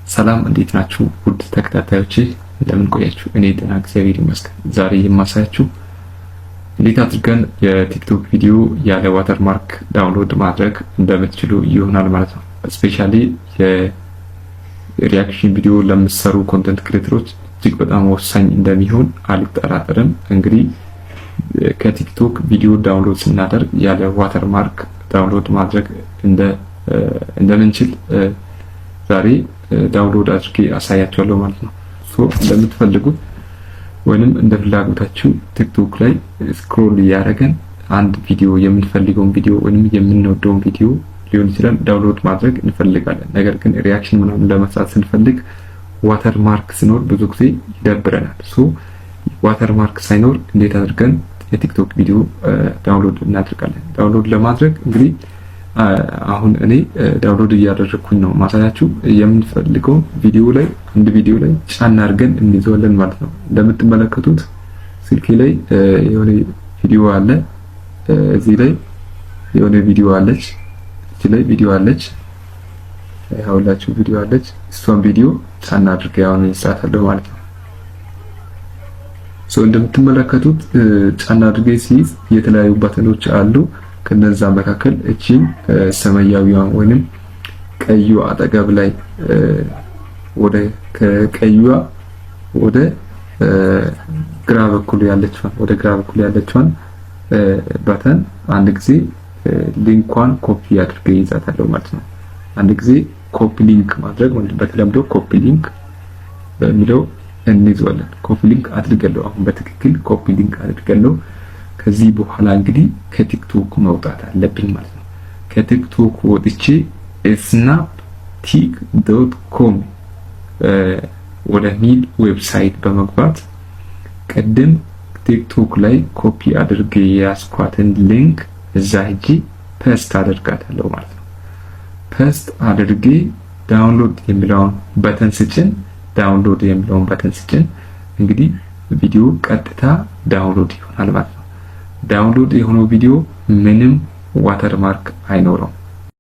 ሰላም እንዴት ናችሁ? ውድ ተከታታዮቼ እንደምን ቆያችሁ? እኔ ደህና እግዚአብሔር ይመስገን። ዛሬ የማሳያችሁ እንዴት አድርገን የቲክቶክ ቪዲዮ ያለ ዋተርማርክ ዳውንሎድ ማድረግ እንደምትችሉ ይሆናል ማለት ነው። ስፔሻሊ የሪአክሽን ቪዲዮ ለምትሰሩ ኮንተንት ክሬተሮች እጅግ በጣም ወሳኝ እንደሚሆን አልጠራጠርም። እንግዲህ ከቲክቶክ ቪዲዮ ዳውንሎድ ስናደርግ ያለ ዋተርማርክ ዳውንሎድ ማድረግ እንደምንችል ዛሬ ዳውንሎድ አድርጌ አሳያችኋለሁ ማለት ነው። እንደምትፈልጉት ወይንም እንደ ፍላጎታችሁ ቲክቶክ ላይ ስክሮል ያደረገን አንድ ቪዲዮ የምንፈልገውን ቪዲዮ ወይንም የምንወደውን ቪዲዮ ሊሆን ይችላል ዳውንሎድ ማድረግ እንፈልጋለን። ነገር ግን ሪአክሽን ምናምን ለመስራት ስንፈልግ ዋተርማርክ ሲኖር ብዙ ጊዜ ይደብረናል። ዋተርማርክ ሳይኖር እንዴት አድርገን የቲክቶክ ቪዲዮ ዳውንሎድ እናደርጋለን? ዳውንሎድ ለማድረግ እንግዲህ አሁን እኔ ዳውንሎድ እያደረኩኝ ነው ማሳያችሁ። የምንፈልገው ቪዲዮ ላይ አንድ ቪዲዮ ላይ ጫና አድርገን እንይዘዋለን ማለት ነው። እንደምትመለከቱት ስልኬ ላይ የሆነ ቪዲዮ አለ፣ እዚህ ላይ የሆነ ቪዲዮ አለች፣ እዚህ ላይ ቪዲዮ አለች፣ ያውላችሁ ቪዲዮ አለች። እሷን ቪዲዮ ጫና አድርጌ አሁን እንሳታለሁ ማለት ነው። እንደምትመለከቱት ጫና አድርጌ ሲይዝ የተለያዩ ባተኖች አሉ። ከነዛ መካከል እቺን ሰማያዊዋን ወይንም ቀዩ አጠገብ ላይ ወደ ከቀዩዋ ወደ ግራ በኩል ያለችዋን ባተን አንድ ጊዜ ሊንኳን ኮፒ አድርጌ ይዛታለሁ ማለት ነው። አንድ ጊዜ ኮፒ ሊንክ ማድረግ ወይም በተለምዶ ኮፒ ሊንክ በሚለው እንይዘዋለን። ኮፒ ሊንክ አድርገለው አሁን በትክክል ኮፒ ሊንክ አድርገለው። ከዚህ በኋላ እንግዲህ ከቲክቶክ መውጣት አለብኝ ማለት ነው። ከቲክቶክ ወጥቼ snaptik.com ወደ ሚል ዌብሳይት በመግባት ቀደም ቲክቶክ ላይ ኮፒ አድርጌ ያስኳትን ሊንክ እዛ ሄጄ ፔስት አደርጋታለሁ ማለት ነው። ፔስት አድርጌ ዳውንሎድ የሚለውን በተን ስጭን እንግዲህ ቪዲዮ ቀጥታ ዳውንሎድ ይሆናል ማለት ነው። ዳውንሎድ የሆነው ቪዲዮ ምንም ዋተርማርክ አይኖረውም።